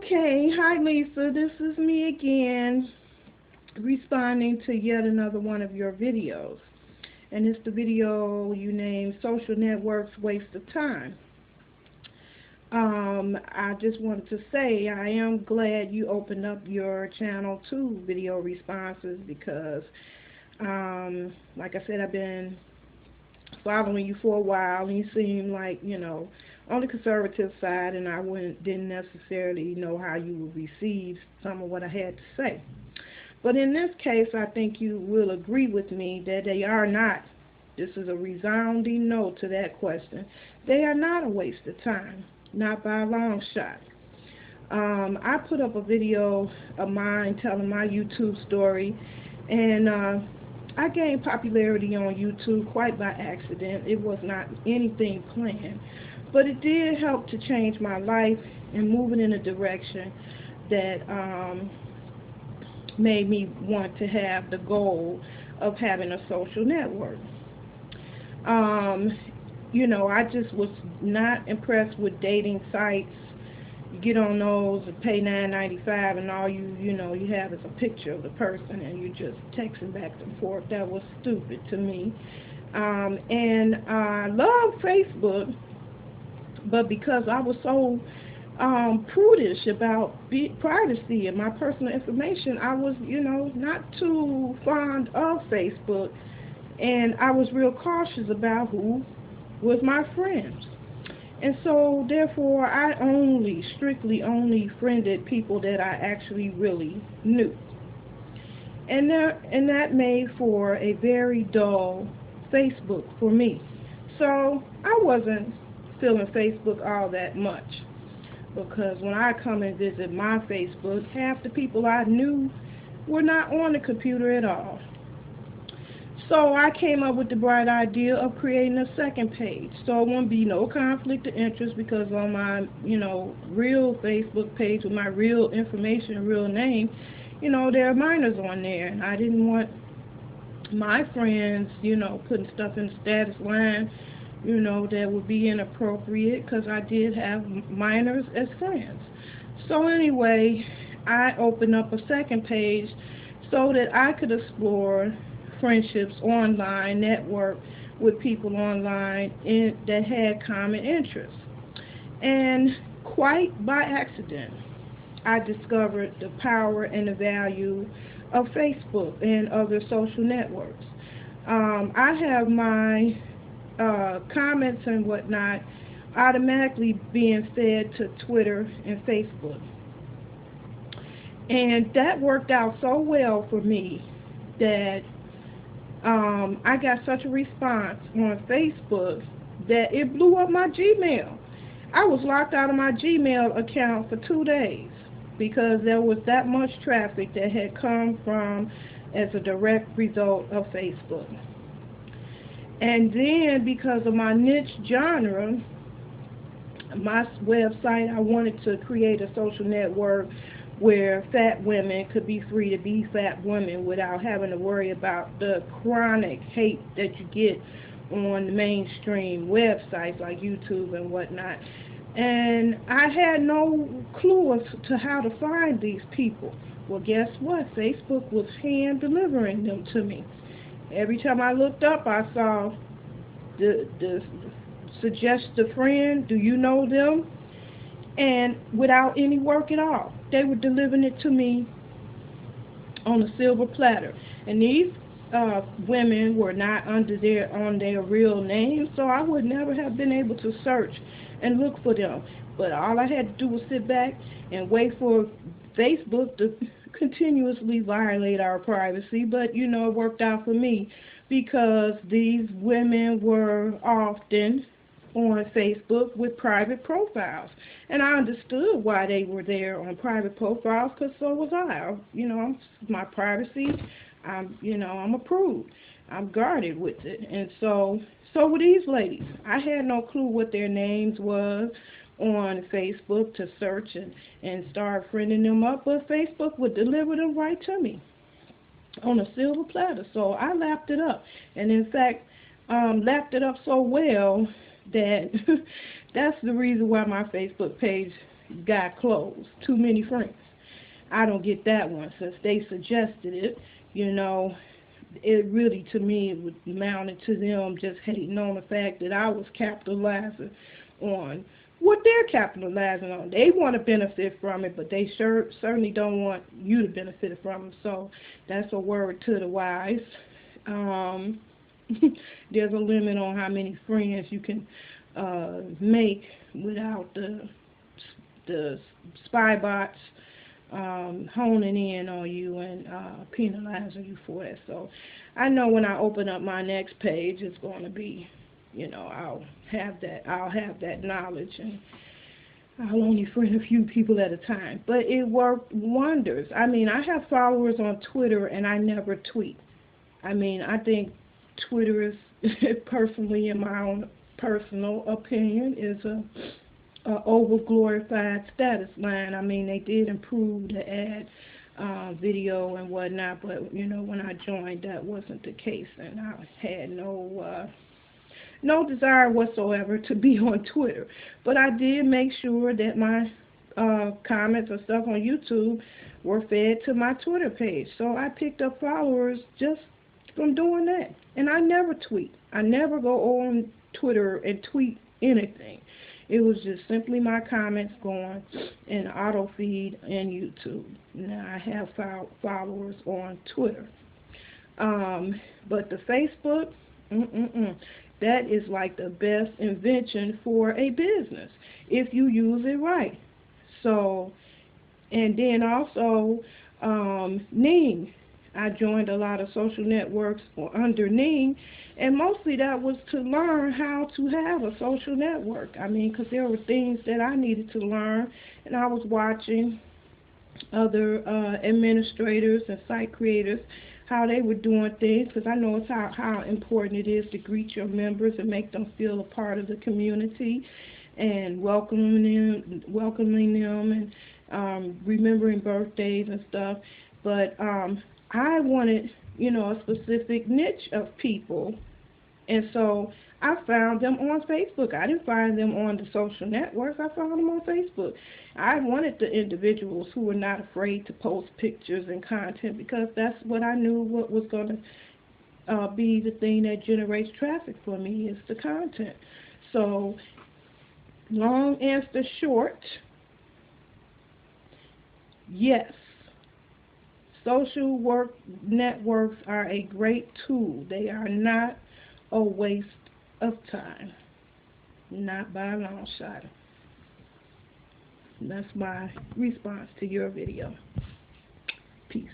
Okay, hi Lisa, this is me again, responding to yet another one of your videos. And it's the video you named Social Networks Waste of Time. I just wanted to say I am glad you opened up your channel to video responses because, like I said, I've been following you for a while, and you seem like, on the conservative side, and I didn't necessarily know how you would receive some of what I had to say. But in this case, I think you will agree with me that they are not. This is a resounding no to that question. They are not a waste of time, not by a long shot. I put up a video of mine telling my YouTube story, and I gained popularity on YouTube quite by accident. It was not anything planned, but it did help to change my life and move it in a direction that made me want to have the goal of having a social network. I just was not impressed with dating sites. You get on those and pay $9.95, and all you have is a picture of the person, and you're just texting back and forth. That was stupid to me. And I love Facebook, but because I was so prudish about privacy and my personal information, I was, not too fond of Facebook, and I was real cautious about who was my friends. And so, therefore, I strictly only friended people that I actually really knew. And that made for a very dull Facebook for me. So, I wasn't feeling Facebook all that much, because when I come and visit my Facebook, half the people I knew were not on the computer at all. So I came up with the bright idea of creating a second page, so it won't be no conflict of interest, because on my, real Facebook page with my real information, real name, there are minors on there, and I didn't want my friends, putting stuff in the status line, that would be inappropriate, because I did have minors as friends. So anyway, I opened up a second page so that I could explore friendships online, network with people online that had common interests. And quite by accident, I discovered the power and the value of Facebook and other social networks. I have my comments and whatnot automatically being fed to Twitter and Facebook. And that worked out so well for me that I got such a response on Facebook that it blew up my Gmail. I was locked out of my Gmail account for 2 days because there was that much traffic that had come from as a direct result of Facebook. And then, because of my niche genre, my website, I wanted to create a social network where fat women could be free to be fat women without having to worry about the chronic hate that you get on the mainstream websites like YouTube and whatnot. And I had no clue as to how to find these people. Well, guess what? Facebook was hand delivering them to me. Every time I looked up, I saw the suggest a friend, do you know them? And without any work at all, they were delivering it to me on a silver platter. And these women were not on their real names, so I would never have been able to search and look for them. But all I had to do was sit back and wait for Facebook to continuously violate our privacy. But it worked out for me because these women were often on Facebook with private profiles, and I understood why they were there on private profiles, because so was I. My privacy, I'm approved. I'm guarded with it. And so were these ladies. I had no clue what their names was on Facebook to search and start friending them up, but Facebook would deliver them right to me on a silver platter. So I lapped it up, and in fact, lapped it up so well that that's the reason why my Facebook page got closed. Too many friends. I don't get that one since they suggested it. You know, it really, to me, it would amounted to them just hating on the fact that I was capitalizing on what they're capitalizing on. They want to benefit from it, but they certainly don't want you to benefit from it. So that's a word to the wise. Um, there's a limit on how many friends you can make without the spy bots honing in on you and penalizing you for it. So I know when I open up my next page, it's going to be, you know, I'll have that knowledge, and I'll only friend a few people at a time. But it worked wonders. I mean, I have followers on Twitter, and I never tweet. I mean, I think Twitter is, personally, in my own personal opinion, is a over-glorified status line. I mean, they did improve the ad video and whatnot, but, you know, when I joined, that wasn't the case, and I had no desire whatsoever to be on Twitter. But I did make sure that my comments or stuff on YouTube were fed to my Twitter page. So I picked up followers just from doing that. And I never tweet. I never go on Twitter and tweet anything. It was just simply my comments going in auto feed and YouTube. Now I have followers on Twitter. But the Facebook, that is like the best invention for a business if you use it right. So, and then also Ning. I joined a lot of social networks under Ning, and mostly that was to learn how to have a social network. I mean, because there were things that I needed to learn, and I was watching other administrators and site creators, how they were doing things, because I know it's how important it is to greet your members and make them feel a part of the community, and welcoming them and remembering birthdays and stuff. But I wanted, you know, a specific niche of people, and so I found them on Facebook. I didn't find them on the social networks. I found them on Facebook. I wanted the individuals who were not afraid to post pictures and content, because that's what I knew what was going to be the thing that generates traffic for me, is the content. So, long answer short, yes. Social networks are a great tool. They are not a waste of time. Not by a long shot. That's my response to your video. Peace.